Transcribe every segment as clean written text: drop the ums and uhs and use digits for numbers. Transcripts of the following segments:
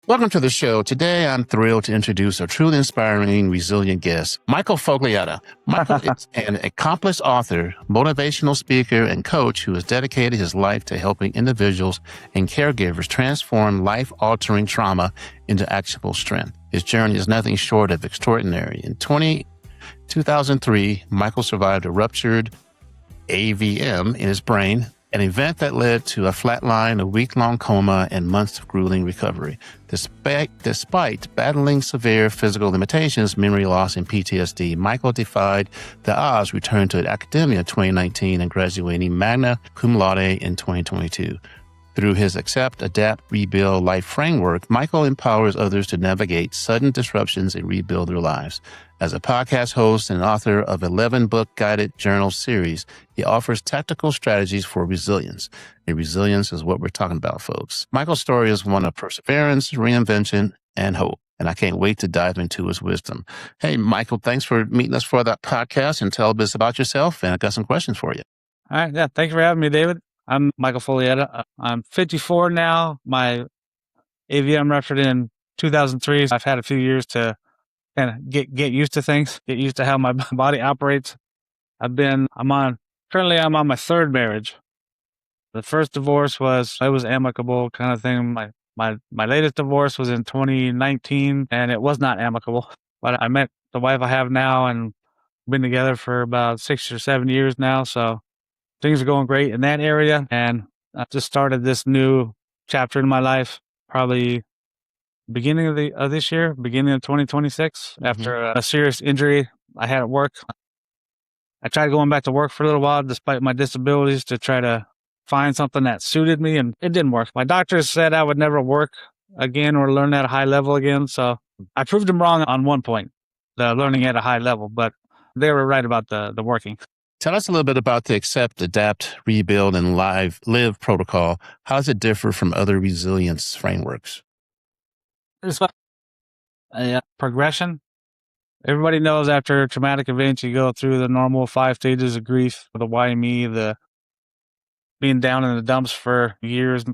Welcome to the show. Today, I'm thrilled to introduce a truly inspiring, resilient guest, Michael Foglietta. Michael is an accomplished author, motivational speaker, and coach who has dedicated his life to helping individuals and caregivers transform life-altering trauma into actionable strength. His journey is nothing short of extraordinary. In 2003, Michael survived a ruptured AVM in his brain, an event that led to a flatline, a week-long coma, and months of grueling recovery. Despite battling severe physical limitations, memory loss, and PTSD, Michael defied the odds, returned to academia in 2019, and graduating magna cum laude in 2022. Through his Accept, Adapt, Rebuild Life framework, Michael empowers others to navigate sudden disruptions and rebuild their lives. As a podcast host and author of 11-book guided journal series, he offers tactical strategies for resilience. And resilience is what we're talking about, folks. Michael's story is one of perseverance, reinvention, and hope. And I can't wait to dive into his wisdom. Hey, Michael, thanks for meeting us for that podcast and tell us about yourself. And I got some questions for you. All right. Yeah. Thanks for having me, David. I'm Michael Foglietta. I'm 54 now. My AVM ruptured in 2003. I've had a few years to kind of get used to things, get used to how my body operates. currently I'm on my third marriage. The first divorce was amicable kind of thing. My latest divorce was in 2019 and it was not amicable, but I met the wife I have now and been together for about 6 or 7 years now. So things are going great in that area. And I just started this new chapter in my life, probably beginning of this year, beginning of 2026, after a serious injury I had at work. I tried going back to work for a little while, despite my disabilities, to try to find something that suited me, and it didn't work. My doctors said I would never work again or learn at a high level again. So I proved them wrong on one point, the learning at a high level, but they were right about the working. Tell us a little bit about the Accept, Adapt, Rebuild, and Live protocol. How does it differ from other resilience frameworks? It's a progression. Everybody knows after traumatic events, you go through the normal 5 stages of grief, the why me, the being down in the dumps for years,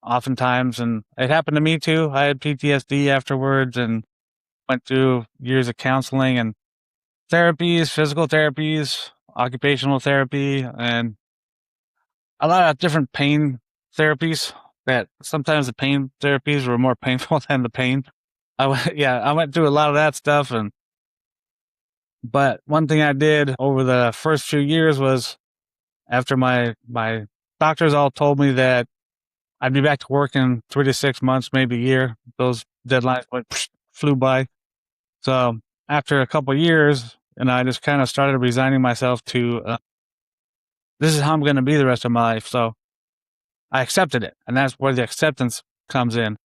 oftentimes. And it happened to me too. I had PTSD afterwards and went through years of counseling and therapies, physical therapies, occupational therapy, and a lot of different pain therapies that sometimes the pain therapies were more painful than the pain. I went through a lot of that stuff. But one thing I did over the first few years was, after my doctors all told me that I'd be back to work in 3 to 6 months, maybe a year. Those deadlines flew by. So after a couple of years, and I just kind of started resigning myself to, this is how I'm going to be the rest of my life. So I accepted it. And that's where the acceptance comes in.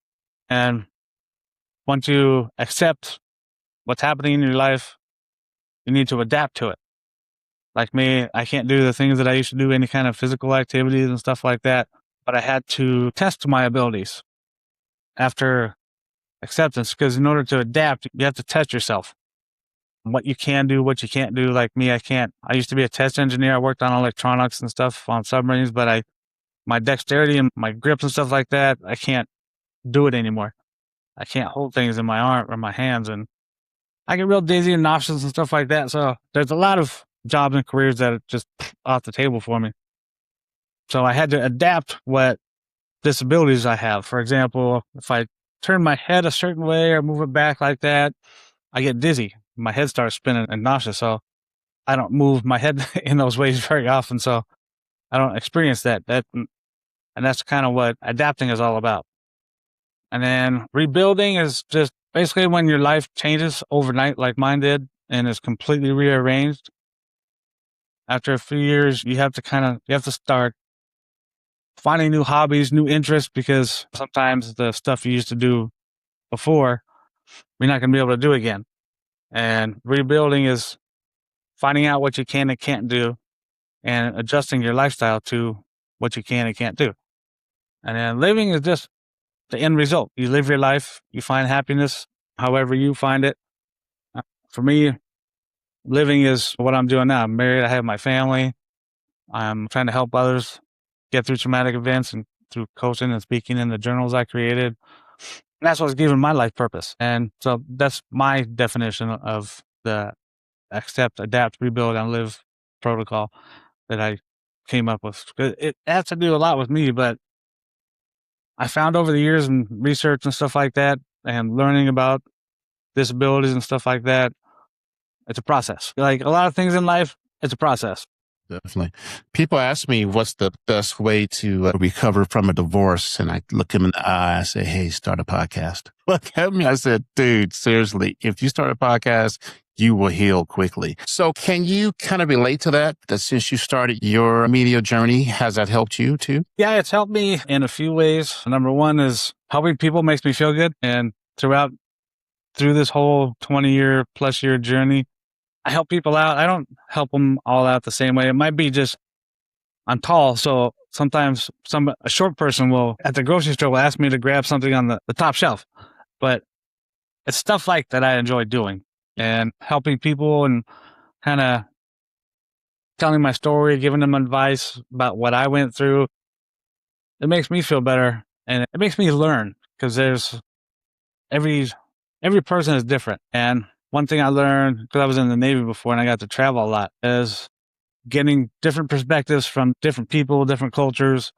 And once you accept what's happening in your life, you need to adapt to it. Like me, I can't do the things that I used to do, any kind of physical activities and stuff like that. But I had to test my abilities after acceptance, because in order to adapt, you have to test yourself. What you can do, what you can't do. Like me, I used to be a test engineer. I worked on electronics and stuff on submarines, but my dexterity and my grips and stuff like that, I can't do it anymore. I can't hold things in my arm or my hands, and I get real dizzy and nauseous and stuff like that. So there's a lot of jobs and careers that are just off the table for me. So I had to adapt what disabilities I have. For example, if I turn my head a certain way or move it back like that, I get dizzy. My head starts spinning and nauseous. So I don't move my head in those ways very often. So I don't experience that. And that's kind of what adapting is all about. And then rebuilding is just basically when your life changes overnight, like mine did, and is completely rearranged. After a few years, you have to start finding new hobbies, new interests, because sometimes the stuff you used to do before, you're not going to be able to do again. And rebuilding is finding out what you can and can't do and adjusting your lifestyle to what you can and can't do. And then living is just the end result. You live your life, you find happiness however you find it. For me, living is what I'm doing now. I'm married, I have my family. I'm trying to help others get through traumatic events and through coaching and speaking in the journals I created. And that's what's given my life purpose. And so that's my definition of the accept, adapt, rebuild, and live protocol that I came up with. It has to do a lot with me, but I found over the years and research and stuff like that and learning about disabilities and stuff like that, it's a process. Like a lot of things in life, it's a process. Definitely. People ask me what's the best way to recover from a divorce. And I look them in the eye. I say, hey, start a podcast. Look at me. I said, dude, seriously, if you start a podcast, you will heal quickly. So can you kind of relate to that since you started your media journey, has that helped you too? Yeah, it's helped me in a few ways. Number one is helping people makes me feel good. And through this whole 20+ year journey, I help people out. I don't help them all out the same way. It might be just I'm tall, so sometimes a short person will at the grocery store will ask me to grab something on the top shelf. But it's stuff like that I enjoy doing and helping people and kind of telling my story, giving them advice about what I went through. It makes me feel better and it makes me learn because there's every person is different. And one thing I learned because I was in the Navy before and I got to travel a lot is getting different perspectives from different people, different cultures,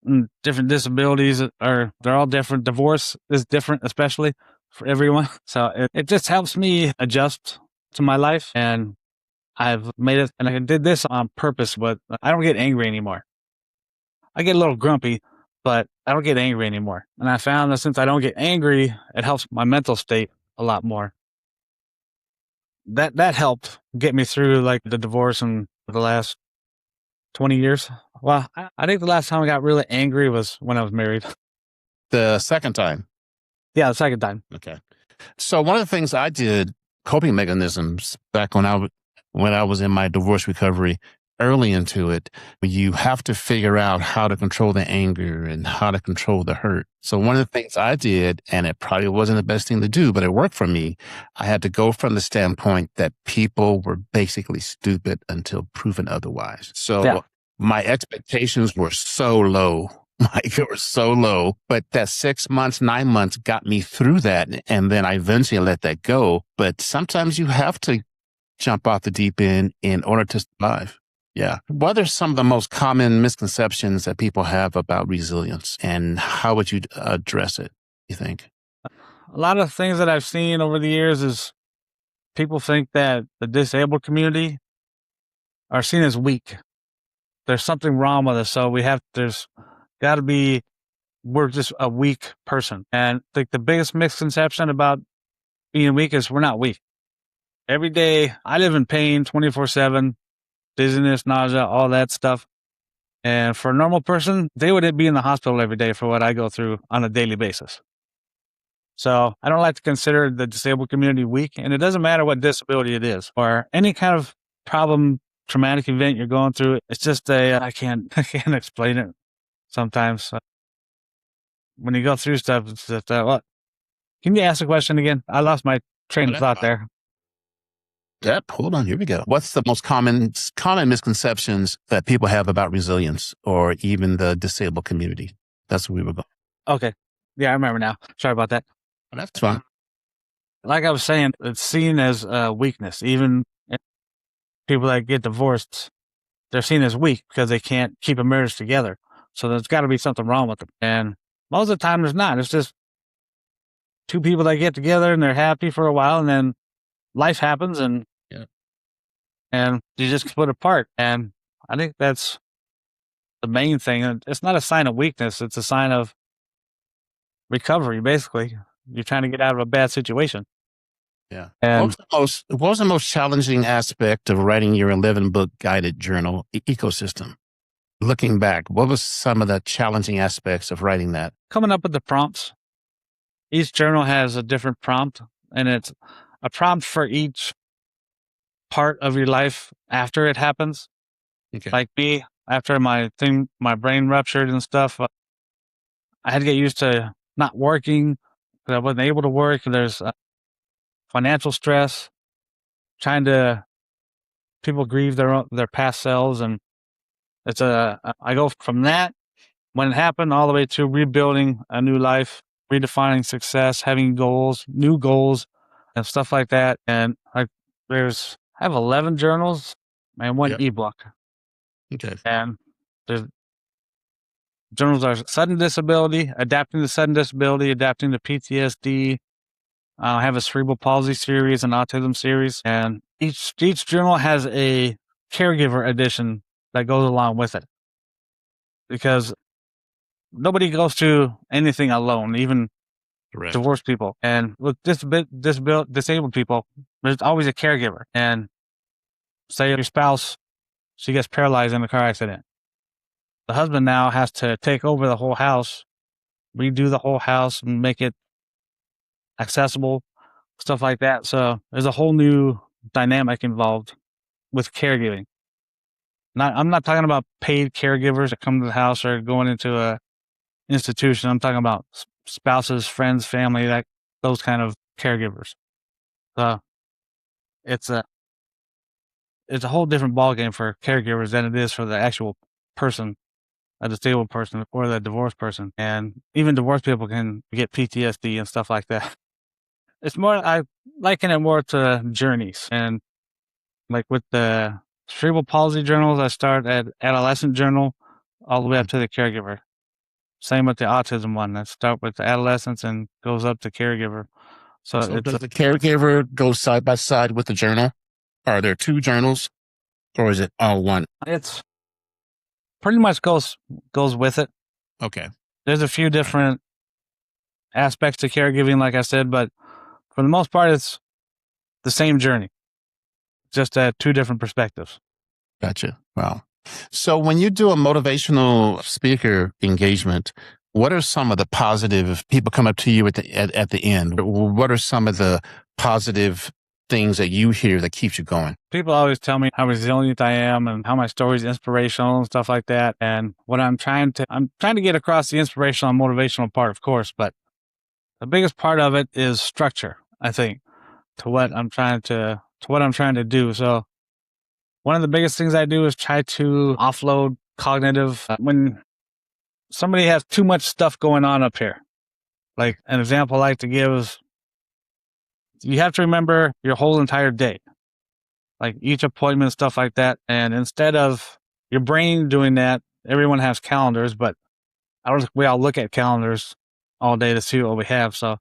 and different disabilities they're all different. Divorce is different, especially for everyone. So it just helps me adjust to my life. And I've made it, and I did this on purpose, but I don't get angry anymore. I get a little grumpy, but I don't get angry anymore. And I found that since I don't get angry, it helps my mental state a lot more. That helped get me through like the divorce and the last 20 years. Well, I think the last time I got really angry was when I was married. The second time. Yeah, the second time. Okay. So one of the things I did, coping mechanisms back when I was in my divorce recovery, early into it, you have to figure out how to control the anger and how to control the hurt. So one of the things I did, and it probably wasn't the best thing to do, but it worked for me. I had to go from the standpoint that people were basically stupid until proven otherwise. So my expectations were so low. Like they were so low, but that 6 months, 9 months got me through that. And then I eventually let that go. But sometimes you have to jump off the deep end in order to survive. Yeah. What are some of the most common misconceptions that people have about resilience and how would you address it, you think? A lot of things that I've seen over the years is people think that the disabled community are seen as weak. There's something wrong with us. So there's got to be, we're just a weak person. And I think the biggest misconception about being weak is we're not weak. Every day I live in pain 24/7, dizziness, nausea, all that stuff. And for a normal person, they wouldn't be in the hospital every day for what I go through on a daily basis. So I don't like to consider the disabled community weak. And it doesn't matter what disability it is or any kind of problem, traumatic event you're going through. It's just I can't explain it sometimes. When you go through stuff, it's just, what? Can you ask the question again? I lost my train of thought there. Yep. Hold on. Here we go. What's the most common misconceptions that people have about resilience or even the disabled community? That's where we were going. Okay. Yeah, I remember now. Sorry about that. That's fine. Like I was saying, it's seen as a weakness. Even people that get divorced, they're seen as weak because they can't keep a marriage together. So there's got to be something wrong with them. And most of the time there's not. It's just two people that get together and they're happy for a while and then life happens and you just split apart. And I think that's the main thing. It's not a sign of weakness. It's a sign of recovery, basically. You're trying to get out of a bad situation. Yeah. And what was the most challenging aspect of writing your 11-book guided journal, Ecosystem? Looking back, what was some of the challenging aspects of writing that? coming up with the prompts. Each journal has a different prompt, and it's a prompt for each part of your life after it happens. Okay. Like me, after my brain ruptured and stuff, I had to get used to not working because I wasn't able to work. There's financial stress, people grieve their past selves, and I go from that when it happened all the way to rebuilding a new life redefining success, having goals, new goals, and stuff like that. And I have 11 journals and one Yep. ebook. Okay. And the journals are sudden disability, adapting to sudden disability, adapting to PTSD. I have a cerebral palsy series, an autism series, and each journal has a caregiver edition that goes along with it, because nobody goes through anything alone, even Correct. divorced people. And with disabled people, there's always a caregiver. And say your spouse, she gets paralyzed in a car accident. The husband now has to take over the whole house, redo the whole house, and make it accessible, stuff like that. So there's a whole new dynamic involved with caregiving. I'm not talking about paid caregivers that come to the house or going into a institution. I'm talking about spouses, friends, family, those kind of caregivers. So it's a whole different ballgame for caregivers than it is for the actual person, a disabled person or the divorced person. And even divorced people can get PTSD and stuff like that. It's more, I liken it more to journeys. And like with the cerebral palsy journals, I start at adolescent journal all the way up to the caregiver. Same with the autism one. I start with the adolescents and goes up to caregiver. So does the caregiver go side by side with the journal? Are there two journals, or is it all one? It's pretty much goes with it. Okay. There's a few different aspects to caregiving, like I said, but for the most part, it's the same journey, just at two different perspectives. Gotcha. Wow. So when you do a motivational speaker engagement, what are some of the positive people come up to you at the end? What are some of the positive things that you hear that keeps you going? People always tell me how resilient I am and how my story is inspirational and stuff like that. And what I'm trying to get across the inspirational and motivational part, of course, but the biggest part of it is structure, I think, to what I'm trying to do. So one of the biggest things I do is try to offload cognitive when somebody has too much stuff going on up here. Like an example I like to give is you have to remember your whole entire day, like each appointment, stuff like that. And instead of your brain doing that, everyone has calendars, but I don't think we all look at calendars all day to see what we have. So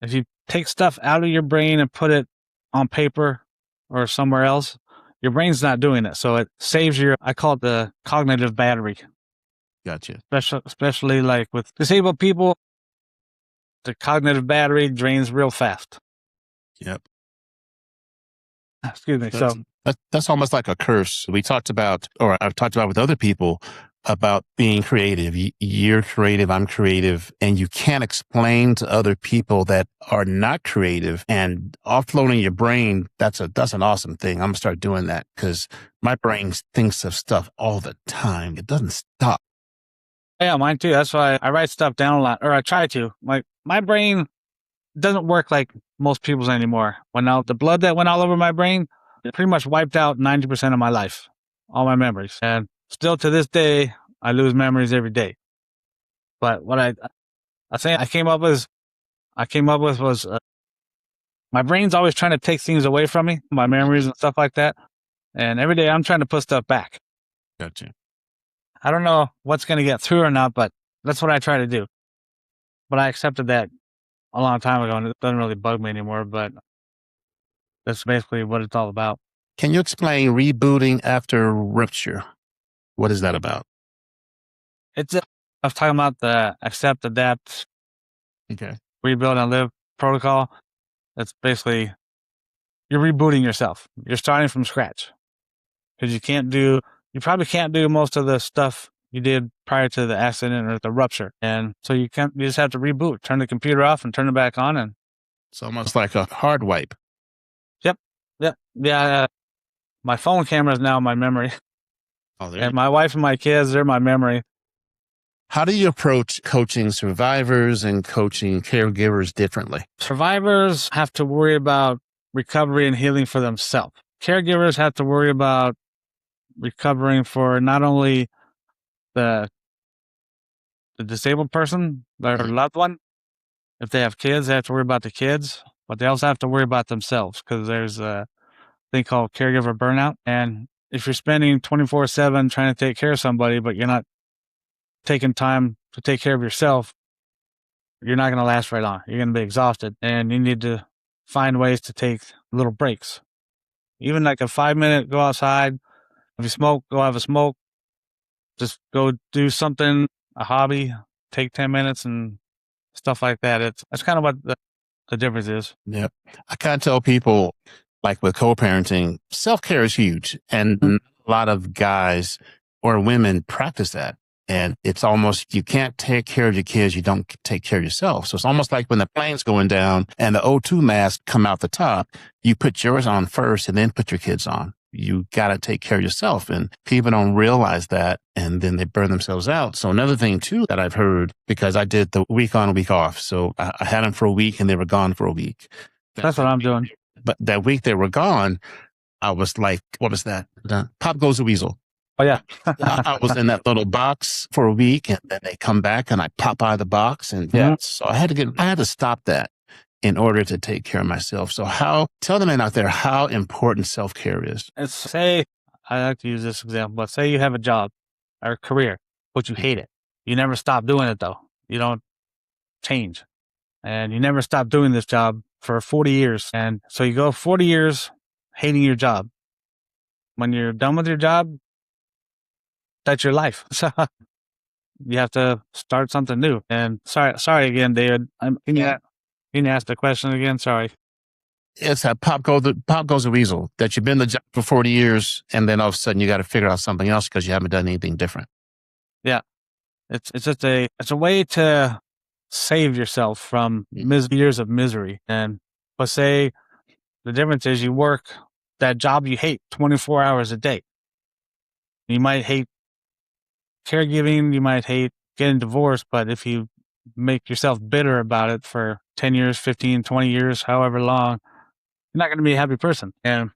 if you take stuff out of your brain and put it on paper or somewhere else, your brain's not doing it. So it saves I call it the cognitive battery. Gotcha. Especially like with disabled people, the cognitive battery drains real fast. Yep. Excuse me. That's almost like a curse. We talked about, or I've talked about with other people about being creative. You're creative, I'm creative, and you can't explain to other people that are not creative. And offloading your brain, that's an awesome thing. I'm gonna start doing that because my brain thinks of stuff all the time. It doesn't stop. Yeah, mine too. That's why I write stuff down a lot, or I try to. Like my brain doesn't work like most people's anymore. The blood that went all over my brain, it pretty much wiped out 90% of my life, all my memories. And still to this day, I lose memories every day. But what I think I came up with was my brain's always trying to take things away from me, my memories and stuff like that. And every day I'm trying to put stuff back. Gotcha. I don't know what's going to get through or not, but that's what I try to do. But I accepted that a long time ago, and it doesn't really bug me anymore, but that's basically what it's all about. Can you explain rebooting after rupture? What is that about? I was talking about the accept, adapt, rebuild, and live protocol. That's basically, you're rebooting yourself. You're starting from scratch because you probably can't do most of the stuff you did prior to the accident or the rupture. And so you just have to reboot, turn the computer off and turn it back on. And it's almost like a hard wipe. Yep. Yeah. My phone camera is now my memory. Oh, there and my wife and my kids, they're my memory. How do you approach coaching survivors and coaching caregivers differently? Survivors have to worry about recovery and healing for themselves. Caregivers have to worry about recovering for not only the disabled person, their loved one, if they have kids, they have to worry about the kids, but they also have to worry about themselves because there's a thing called caregiver burnout. And if you're spending 24/7 trying to take care of somebody, but you're not taking time to take care of yourself, you're not going to last very long. You're going to be exhausted, and you need to find ways to take little breaks. Even like a 5-minute go outside. If you smoke, go have a smoke. Just go do something, a hobby, take 10 minutes and stuff like that. That's kind of what the difference is. Yep. I kind of tell people, like with co-parenting, self-care is huge. And a lot of guys or women practice that. And it's almost, you can't take care of your kids. You don't take care of yourself. So it's almost like when the plane's going down and the O2 mask come out the top, you put yours on first and then put your kids on. You got to take care of yourself. And people don't realize that. And then they burn themselves out. So another thing too that I've heard, because I did the week on, week off. So I had them for a week and they were gone for a week. That's what I'm doing. But that week they were gone, I was like, what was that? Pop goes the weasel. Oh, yeah. I was in that little box for a week and then they come back and I pop out of the box. And so I had to stop that in order to take care of myself. So tell the men out there how important self-care is. Say, I like to use this example, but say you have a job or a career, but you hate it. You never stop doing it though. You don't change. And you never stop doing this job for 40 years. And so you go 40 years hating your job. When you're done with your job, that's your life. So you have to start something new. And sorry again, David. Can you ask the question again? Sorry. It's that pop goes the weasel, that you've been in the job for 40 years and then all of a sudden you got to figure out something else because you haven't done anything different. Yeah. It's just a way to save yourself from years of misery. But say the difference is you work that job you hate 24 hours a day. You might hate caregiving, you might hate getting divorced, but if you make yourself bitter about it for 10 years, 15, 20 years, however long, you're not going to be a happy person. And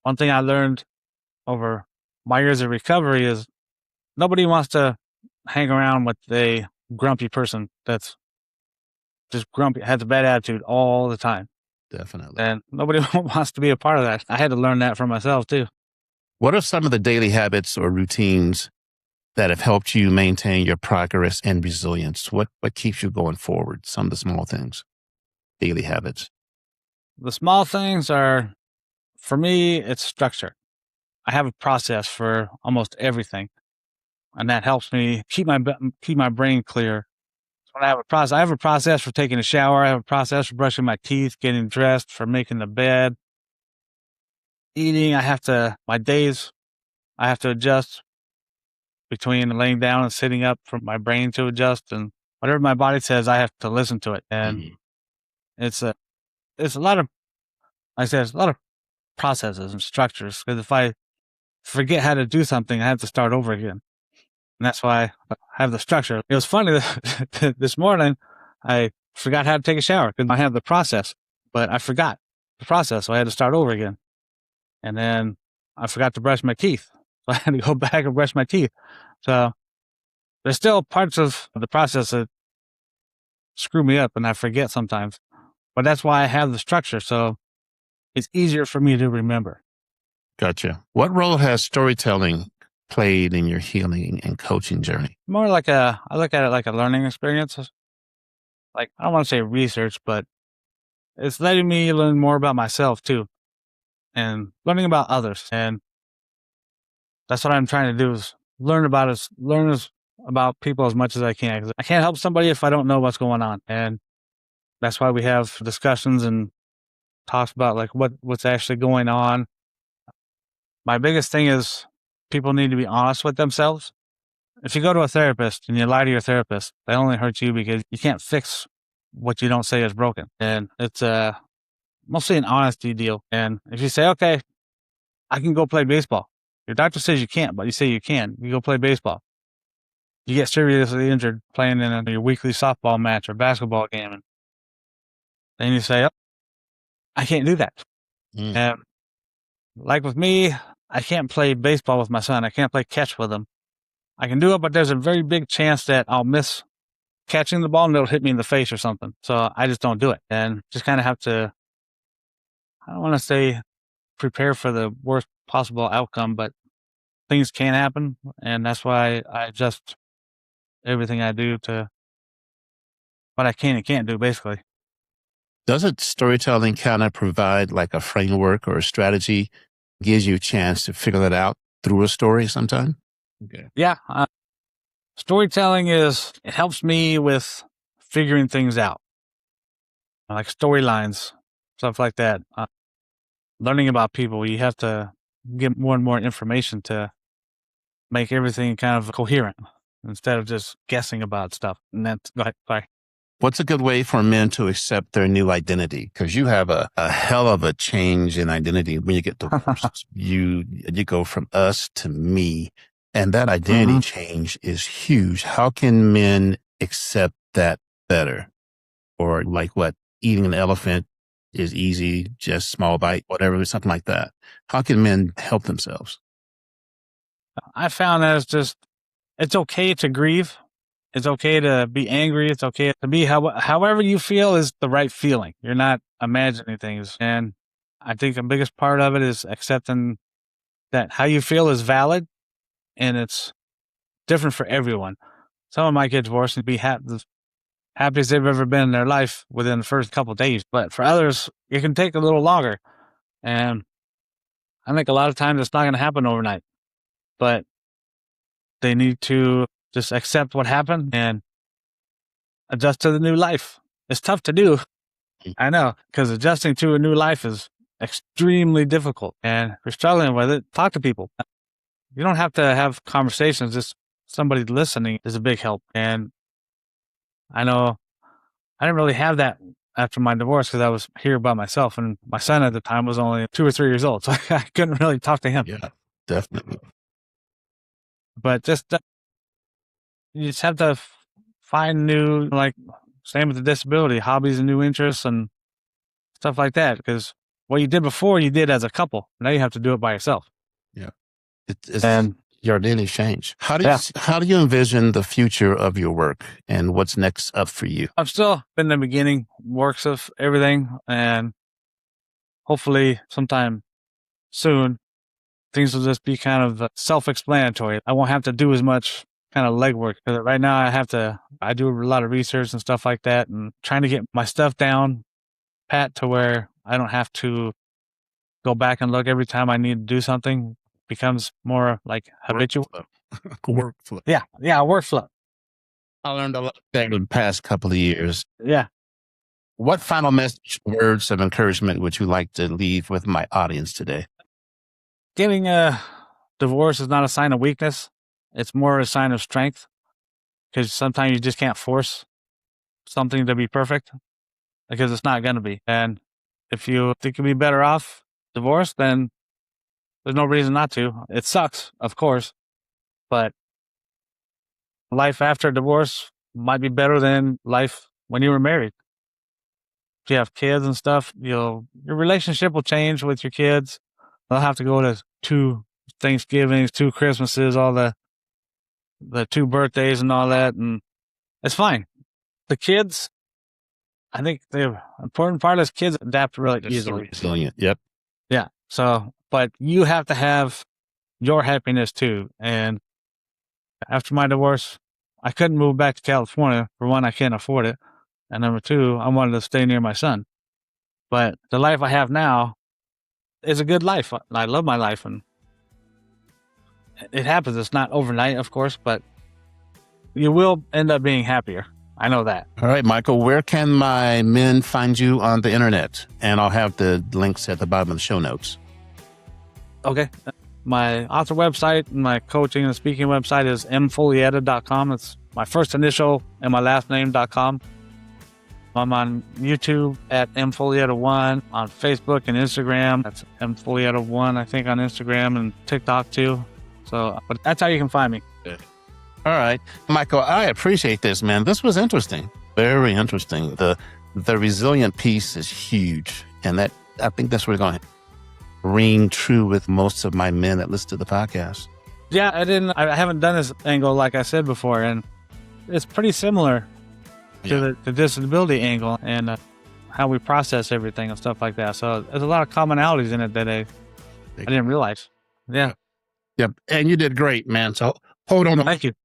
one thing I learned over my years of recovery is nobody wants to hang around with a grumpy person that's just grumpy, has a bad attitude all the time. Definitely. And nobody wants to be a part of that. I had to learn that for myself too. What are some of the daily habits or routines that have helped you maintain your progress and resilience? What keeps you going forward? Some of the small things, daily habits. The small things are, for me, it's structure. I have a process for almost everything, and that helps me keep my brain clear. When I have a process for taking a shower. I have a process for brushing my teeth, getting dressed, for making the bed, eating. My days, I have to adjust between laying down and sitting up for my brain to adjust, and whatever my body says, I have to listen to it. And it's a lot of, like I said, it's a lot of processes and structures. Because if I forget how to do something, I have to start over again. And that's why I have the structure. It was funny that this morning I forgot how to take a shower because I have the process, but I forgot the process, so I had to start over again. And then I forgot to brush my teeth, so I had to go back and brush my teeth. So there's still parts of the process that screw me up and I forget sometimes. But that's why I have the structure, so it's easier for me to remember. Gotcha. What role has storytelling played in your healing and coaching journey? More like I look at it like a learning experience. Like, I don't want to say research, but it's letting me learn more about myself too, and learning about others. And that's what I'm trying to do, is learn about people as much as I can. 'Cause I can't help somebody if I don't know what's going on. And that's why we have discussions and talks about like what's actually going on. My biggest thing is people need to be honest with themselves. If you go to a therapist and you lie to your therapist, they only hurt you because you can't fix what you don't say is broken. And it's mostly an honesty deal. And if you say, okay, I can go play baseball. Your doctor says you can't, but you say you can. You go play baseball. You get seriously injured playing in your weekly softball match or basketball game. And then you say, oh, I can't do that. And like with me, I can't play baseball with my son. I can't play catch with him. I can do it, but there's a very big chance that I'll miss catching the ball and it'll hit me in the face or something. So I just don't do it, and just kind of have to, I don't want to say prepare for the worst possible outcome, but things can happen. And that's why I adjust everything I do to what I can and can't do, basically. Doesn't storytelling kind of provide like a framework or a strategy, gives you a chance to figure that out through a story sometime? Okay. Yeah. Storytelling it helps me with figuring things out, like storylines, stuff like that. Learning about people, you have to get more and more information to make everything kind of coherent instead of just guessing about stuff. And that's, go ahead, sorry. What's a good way for men to accept their new identity? Because you have a hell of a change in identity when you get divorced. you go from us to me, and that identity change is huge. How can men accept that better? Or like what, eating an elephant is easy, just small bite, whatever, something like that. How can men help themselves? I found that it's okay to grieve. It's okay to be angry. It's okay to be however you feel is the right feeling. You're not imagining things. And I think the biggest part of it is accepting that how you feel is valid, and it's different for everyone. Someone might get divorced and be the happiest they've ever been in their life within the first couple of days. But for others, it can take a little longer. And I think a lot of times it's not going to happen overnight. But they need to just accept what happened and adjust to the new life. It's tough to do. I know, because adjusting to a new life is extremely difficult. And if you're struggling with it, talk to people. You don't have to have conversations. Just somebody listening is a big help. And I know I didn't really have that after my divorce because I was here by myself. And my son at the time was only 2 or 3 years old. So I couldn't really talk to him. Yeah, definitely. But you just have to find new, like, same with the disability, hobbies and new interests and stuff like that. Because what you did before, you did as a couple. Now you have to do it by yourself. Yeah. And your daily change. How do you envision the future of your work and what's next up for you? I'm still in the beginning works of everything. And hopefully sometime soon, things will just be kind of self-explanatory. I won't have to do as much kind of legwork. Because right now I do a lot of research and stuff like that, and trying to get my stuff down pat to where I don't have to go back and look every time I need to do something. Becomes more like habitual. Workflow. Yeah, workflow. I learned a lot in the past couple of years. Yeah. What final message, words of encouragement would you like to leave with my audience today? Getting a divorce is not a sign of weakness. It's more a sign of strength, because sometimes you just can't force something to be perfect because it's not going to be. And if you think you'll be better off divorced, then there's no reason not to. It sucks, of course, but life after divorce might be better than life when you were married. If you have kids and stuff, your relationship will change with your kids. They'll have to go to 2 Thanksgivings, 2 Christmases, all the 2 birthdays and all that, and it's fine. The kids, I think the important part is kids adapt really easily. Resilient. Yep. Yeah. So, but you have to have your happiness too. And after my divorce, I couldn't move back to California. For one, I can't afford it. And number 2, I wanted to stay near my son. But the life I have now is a good life. I love my life, and it happens. It's not overnight, of course, but you will end up being happier. I know that. All right, Michael, where can my men find you on the internet? And I'll have the links at the bottom of the show notes. Okay. My author website and my coaching and speaking website is mfoglietta.com. It's my first initial and my last name.com. I'm on YouTube at mfoglietta1, on Facebook and Instagram. That's mfoglietta1, I think, on Instagram and TikTok too. So, but that's how you can find me. All right. Michael, I appreciate this, man. This was interesting. Very interesting. The resilient piece is huge. And I think that's where we're going to ring true with most of my men that listen to the podcast. Yeah, I haven't done this angle like I said before, and it's pretty similar to the disability angle and how we process everything and stuff like that. So there's a lot of commonalities in it that I didn't realize. Yeah. Yep. And you did great, man. So hold on. Thank you.